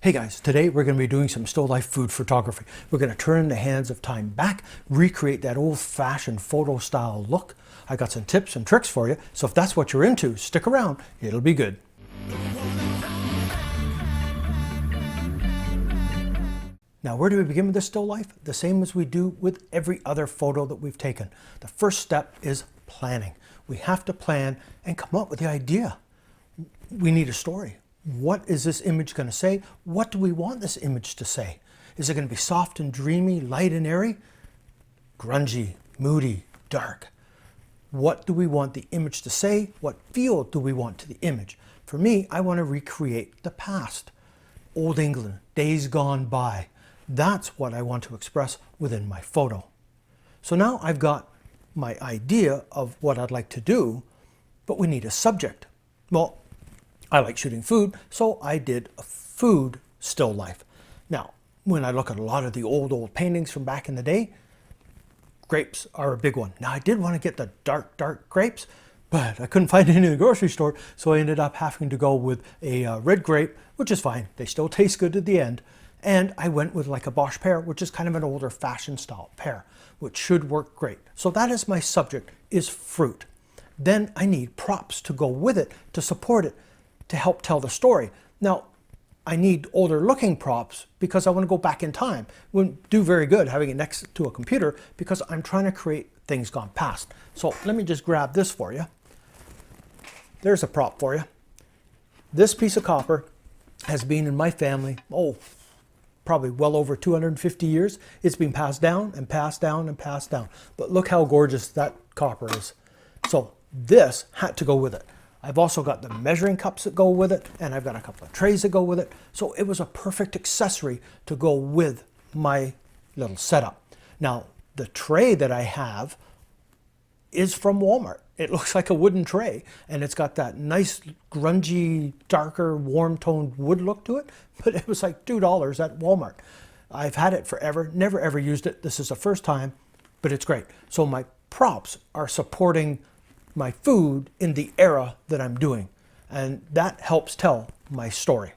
Hey guys, today we're going to be doing some still life food photography. We're going to turn the hands of time back, recreate that old-fashioned photo style look. I got some tips and tricks for you, so if that's what you're into, stick around, it'll be good. Now, where do we begin with this still life? The same as we do with every other photo that we've taken. The first step is planning. We have to plan and come up with the idea. We need a story. What is this image going to say? What do we want this image to say? Is it going to be soft and dreamy, light and airy? Grungy, moody, dark? What do we want the image to say? What feel do we want to the image? For me, I want to recreate the past. Old England, days gone by. That's what I want to express within my photo. So now I've got my idea of what I'd like to do, but we need a subject. Well, I like shooting food, so I did a food still life. Now, when I look at a lot of the old paintings from back in the day, grapes are a big one. Now, I did want to get the dark grapes, but I couldn't find any in the grocery store, so I ended up having to go with a red grape, which is fine. They still taste good at the end. And I went with like a Bosch pear, which is kind of an older fashioned style pear, which should work great. So that is my subject, is fruit. Then I need props to go with it, to support it, to help tell the story. Now, I need older looking props because I want to go back in time. Wouldn't do very good having it next to a computer because I'm trying to create things gone past. So let me just grab this for you. There's a prop for you. This piece of copper has been in my family, probably well over 250 years. It's been passed down and passed down and passed down. But look how gorgeous that copper is. So this had to go with it. I've also got the measuring cups that go with it, and I've got a couple of trays that go with it. So it was a perfect accessory to go with my little setup. Now, the tray that I have is from Walmart. It looks like a wooden tray, and it's got that nice, grungy, darker, warm-toned wood look to it, but it was like $2 at Walmart. I've had it forever, never ever used it. This is the first time, but it's great. So my props are supporting my food in the era that I'm doing, and that helps tell my story.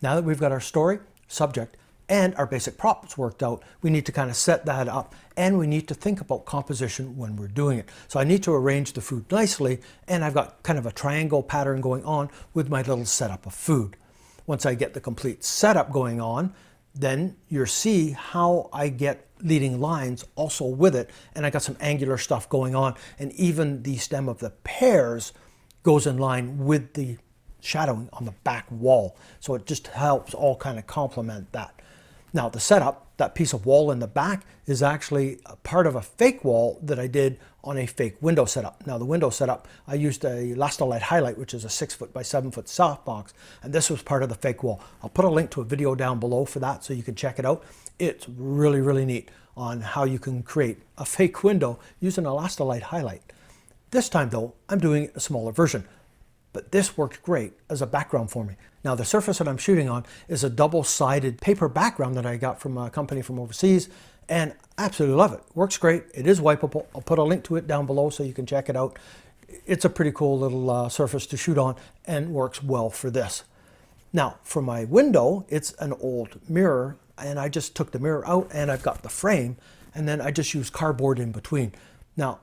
Now that we've got our story, subject, and our basic props worked out, we need to kind of set that up, and we need to think about composition when we're doing it. So I need to arrange the food nicely, and I've got kind of a triangle pattern going on with my little setup of food. Once I get the complete setup going on, then you'll see how I get leading lines also with it, and I got some angular stuff going on, and even the stem of the pears goes in line with the shadowing on the back wall. So it just helps all kind of complement that. Now the setup, that piece of wall in the back, is actually a part of a fake wall that I did on a fake window setup. Now the window setup, I used a Lastolite Highlight, which is a 6 by 7 foot softbox, and this was part of the fake wall. I'll put a link to a video down below for that so you can check it out. It's really, really neat on how you can create a fake window using a Lastolite Highlight. This time though, I'm doing a smaller version, but this worked great as a background for me. Now the surface that I'm shooting on is a double-sided paper background that I got from a company from overseas, and I absolutely love it. Works great. It is wipeable. I'll put a link to it down below so you can check it out. It's a pretty cool little surface to shoot on and works well for this. Now for my window, it's an old mirror, and I just took the mirror out and I've got the frame, and then I just use cardboard in between. Now,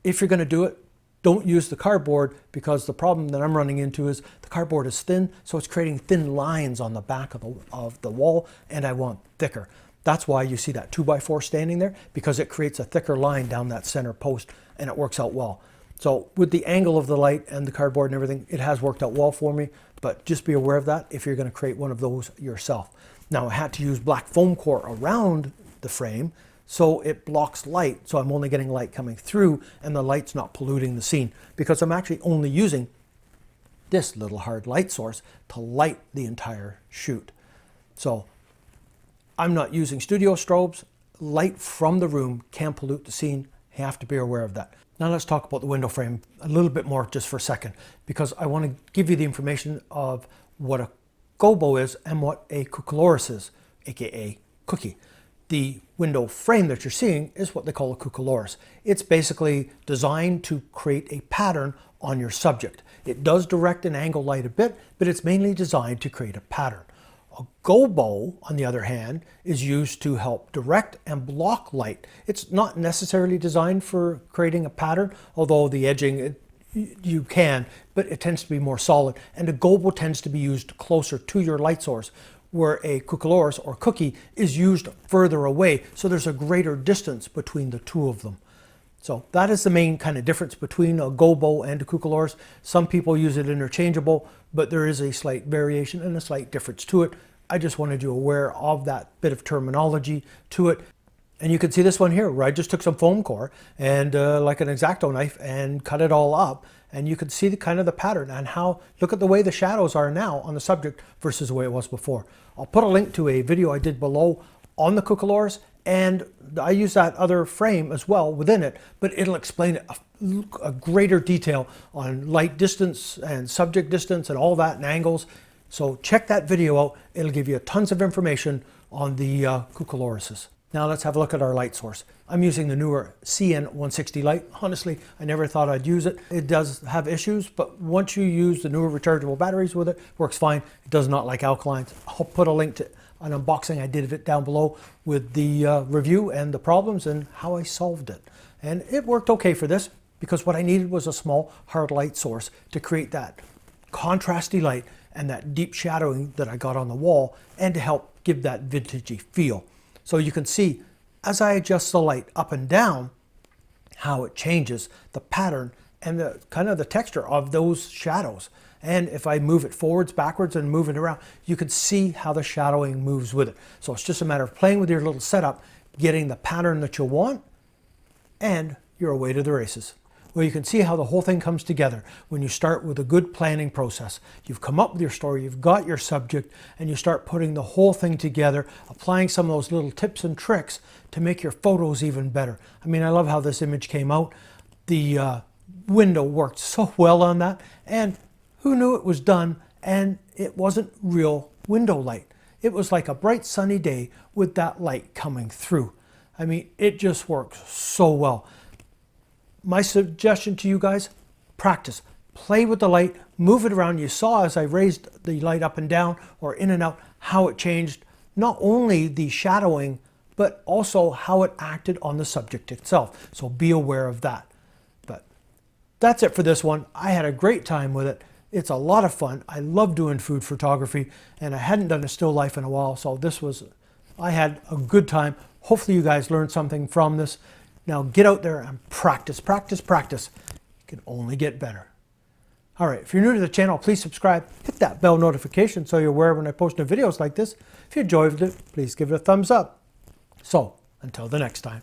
if you're going to do it, don't use the cardboard, because the problem that I'm running into is the cardboard is thin, so it's creating thin lines on the back of the wall, and I want thicker. That's why you see that 2x4 standing there, because it creates a thicker line down that center post, and it works out well. So with the angle of the light and the cardboard and everything, it has worked out well for me, but just be aware of that if you're going to create one of those yourself. Now I had to use black foam core around the frame, so it blocks light, so I'm only getting light coming through and the light's not polluting the scene, because I'm actually only using this little hard light source to light the entire shoot. So I'm not using studio strobes. Light from the room can pollute the scene. You have to be aware of that. Now let's talk about the window frame a little bit more just for a second, because I want to give you the information of what a gobo is and what a cucoloris is, aka cookie. The window frame that you're seeing is what they call a cucoloris. It's basically designed to create a pattern on your subject. It does direct and angle light a bit, but it's mainly designed to create a pattern. A gobo, on the other hand, is used to help direct and block light. It's not necessarily designed for creating a pattern, although the edging, you can, but it tends to be more solid. And a gobo tends to be used closer to your light source, where a cucurellus or cookie is used further away, so there's a greater distance between the two of them. So that is the main kind of difference between a gobo and a cucurellus. Some people use it interchangeable, but there is a slight variation and a slight difference to it. I just wanted you aware of that bit of terminology to it. And you can see this one here where I just took some foam core and like an X-Acto knife and cut it all up. And you can see the kind of the pattern and how, look at the way the shadows are now on the subject versus the way it was before. I'll put a link to a video I did below on the cucurellus, and I use that other frame as well within it, but it'll explain a greater detail on light distance and subject distance and all that and angles. So check that video out. It'll give you tons of information on the cucurelluses. Now let's have a look at our light source. I'm using the newer CN160 light. Honestly, I never thought I'd use it. It does have issues, but once you use the newer rechargeable batteries with it, works fine. It does not like alkalines. I'll put a link to an unboxing I did of it down below with the review and the problems and how I solved it. And it worked okay for this because what I needed was a small hard light source to create that contrasty light and that deep shadowing that I got on the wall, and to help give that vintagey feel. So you can see as I adjust the light up and down, how it changes the pattern and the kind of the texture of those shadows. And if I move it forwards, backwards, and move it around, you can see how the shadowing moves with it. So it's just a matter of playing with your little setup, getting the pattern that you want, and you're away to the races. Well, you can see how the whole thing comes together when you start with a good planning process. You've come up with your story, you've got your subject, and you start putting the whole thing together, applying some of those little tips and tricks to make your photos even better. I mean, I love how this image came out. The window worked so well on that, and who knew it was done and it wasn't real window light. It was like a bright sunny day with that light coming through. I mean, it just works so well. My suggestion to you guys, practice. Play with the light, move it around. You saw as I raised the light up and down or in and out, how it changed not only the shadowing, but also how it acted on the subject itself. So be aware of that. But that's it for this one. I had a great time with it. It's a lot of fun. I love doing food photography, and I hadn't done a still life in a while, so I had a good time. Hopefully you guys learned something from this. Now get out there and practice, practice, practice. You can only get better. All right, if you're new to the channel, please subscribe. Hit that bell notification so you're aware when I post new videos like this. If you enjoyed it, please give it a thumbs up. So, until the next time.